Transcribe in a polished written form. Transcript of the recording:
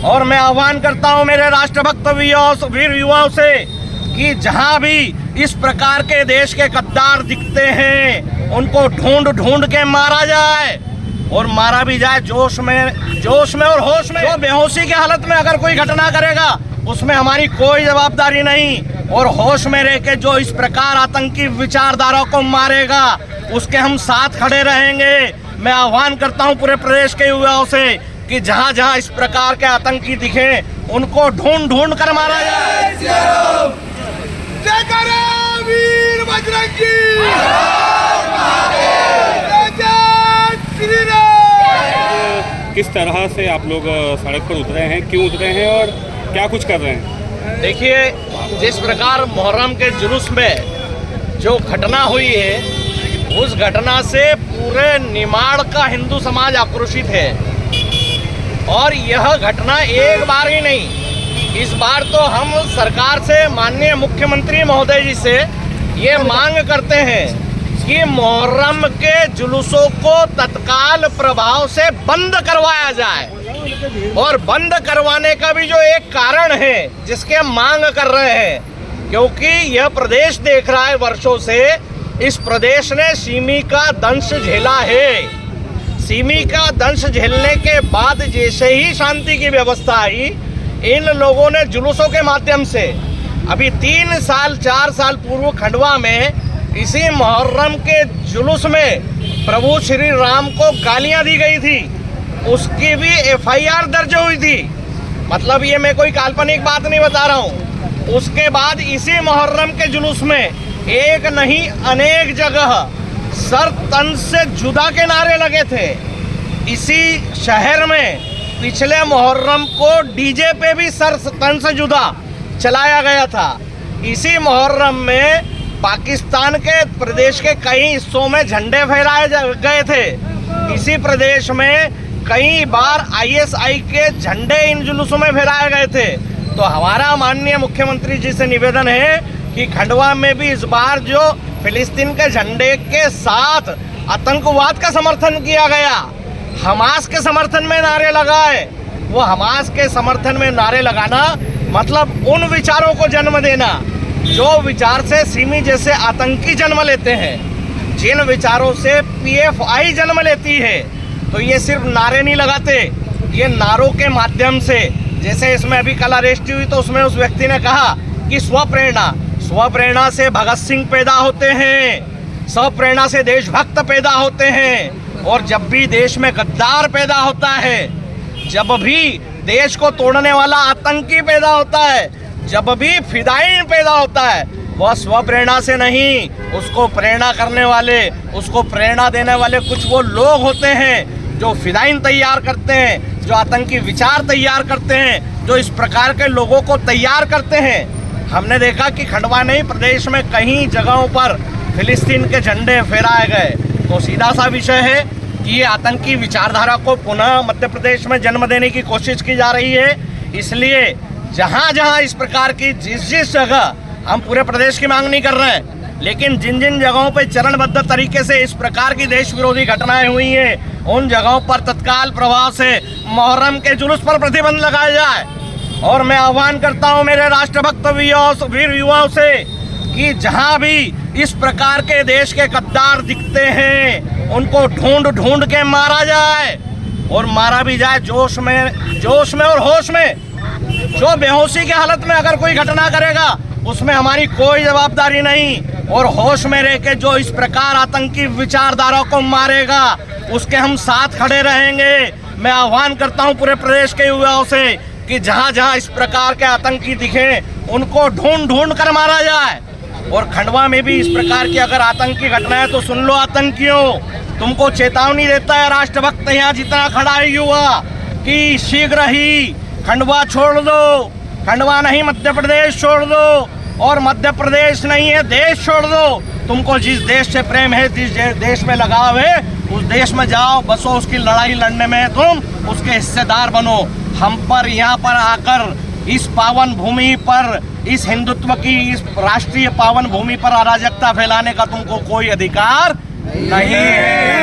और मैं आह्वान करता हूं मेरे राष्ट्रभक्त वीर युवाओं से कि जहां भी इस प्रकार के देश के गद्दार दिखते हैं उनको ढूंढ ढूंढ के मारा जाए, और मारा भी जाए जोश में और होश में। जो बेहोशी की हालत में अगर कोई घटना करेगा उसमें हमारी कोई जवाबदारी नहीं, और होश में रह के जो इस प्रकार आतंकी विचारधारा को मारेगा उसके हम साथ खड़े रहेंगे। मैं आह्वान करता हूं पूरे प्रदेश के युवाओं से कि जहां जहां इस प्रकार के आतंकी दिखे उनको ढूंढ ढूंढ कर मारा जाए। जयकारा वीर बजरंगी, किस तरह से आप लोग सड़क पर उतरे हैं, क्यों उतरे हैं और क्या कुछ कर रहे हैं? देखिए, जिस प्रकार मुहर्रम के जुलूस में जो घटना हुई है उस घटना से पूरे निमाड़ का हिंदू समाज आक्रोशित है, और यह घटना एक बार ही नहीं, इस बार तो हम सरकार से, माननीय मुख्यमंत्री महोदय जी से ये मांग करते हैं कि मुहर्रम के जुलूसों को तत्काल प्रभाव से बंद करवाया जाए, और बंद करवाने का भी जो एक कारण है जिसके हम मांग कर रहे हैं, क्योंकि यह प्रदेश देख रहा है वर्षों से, इस प्रदेश ने सिमी का दंश झेला है। सिमी का दंश झेलने के बाद जैसे ही शांति की व्यवस्था आई, इन लोगों ने जुलूसों के माध्यम से, अभी 3 साल 4 साल पूर्व खंडवा में इसी मुहर्रम के जुलूस में प्रभु श्री राम को गालियां दी गई थी, उसकी भी FIR दर्ज हुई थी। मतलब ये मैं कोई काल्पनिक बात नहीं बता रहा हूँ। उसके बाद इसी मुहर्रम के जुलूस में एक नहीं अनेक जगह सर तन से जुदा के नारे लगे थे। इसी शहर में पिछले मुहर्रम को डीजे पे भी सर तन से जुदा चलाया गया था। इसी मुहर्रम में पाकिस्तान के प्रदेश के कई हिस्सों में झंडे फहराए गए थे। इसी प्रदेश में कई बार ISI के झंडे इन जुलूसों में फहराए गए थे। तो हमारा माननीय मुख्यमंत्री जी से निवेदन है कि खंडवा में भी इस बार जो फिलिस्तीन के झंडे के साथ आतंकवाद का समर्थन किया गया, हमास के समर्थन में नारे लगाए, वो हमास के समर्थन में नारे लगाना मतलब उन विचारों को जन्म देना जो विचार से सिमी जैसे आतंकी जन्म लेते हैं, जिन विचारों से PFI जन्म लेती है। तो ये सिर्फ नारे नहीं लगाते, ये नारों के माध्यम से, जैसे इसमें अभी कल अरेस्ट हुई तो उसमें उस व्यक्ति ने कहा कि स्वप्रेरणा से भगत सिंह पैदा होते हैं, स्वप्रेरणा से देशभक्त पैदा होते हैं, और जब भी देश में गद्दार पैदा होता है, जब भी देश को तोड़ने वाला आतंकी पैदा होता है, जब भी फिदाइन पैदा होता है, वह स्वप्रेरणा से नहीं, उसको प्रेरणा करने वाले, उसको प्रेरणा देने वाले कुछ वो लोग होते हैं जो फिदाइन तैयार करते हैं, जो आतंकी विचार तैयार करते हैं, जो इस प्रकार के लोगों को तैयार करते हैं। हमने देखा कि खंडवा नहीं, प्रदेश में कई जगहों पर फिलिस्तीन के झंडे फहराए गए। तो सीधा सा विषय है कि ये आतंकी विचारधारा को पुनः मध्य प्रदेश में जन्म देने की कोशिश की जा रही है। इसलिए जहाँ जहाँ इस प्रकार की जिस जगह, हम पूरे प्रदेश की मांग नहीं कर रहे हैं, लेकिन जिन जिन जगहों पर चरणबद्ध तरीके से इस प्रकार की देश विरोधी घटनाएं हुई हैं, उन जगहों पर तत्काल प्रभाव से मुहर्रम के जुलूस पर प्रतिबंध लगाया जाए। और मैं आह्वान करता हूं मेरे राष्ट्रभक्त वीर युवाओं से कि जहां भी इस प्रकार के देश के गद्दार दिखते हैं उनको ढूंढ ढूंढ के मारा जाए, और मारा भी जाए जोश में और होश में। जो बेहोशी की हालत में अगर कोई घटना करेगा उसमें हमारी कोई जवाबदारी नहीं, और होश में रह के जो इस प्रकार आतंकी विचारधारा को मारेगा उसके हम साथ खड़े रहेंगे। मैं आह्वान करता हूं पूरे प्रदेश के युवाओं से कि जहां जहां इस प्रकार के आतंकी दिखे उनको ढूंढ ढूंढ कर मारा जाए। और खंडवा में भी इस प्रकार की अगर आतंकी घटनाएं, तो सुन लो आतंकियों, तुमको चेतावनी देता है राष्ट्रभक्त यहाँ जितना खड़ा है युवा, कि शीघ्र ही खंडवा छोड़ दो, खंडवा नहीं मध्य प्रदेश छोड़ दो, और मध्य प्रदेश नहीं है देश छोड़ दो। तुमको जिस देश से प्रेम है, जिस देश में लगाव है, उस देश में जाओ, बसो, उसकी लड़ाई लड़ने में तुम उसके हिस्सेदार बनो। हम पर यहाँ पर आकर इस पावन भूमि पर, इस हिंदुत्व की, इस राष्ट्रीय पावन भूमि पर अराजकता फैलाने का तुमको कोई अधिकार नहीं है।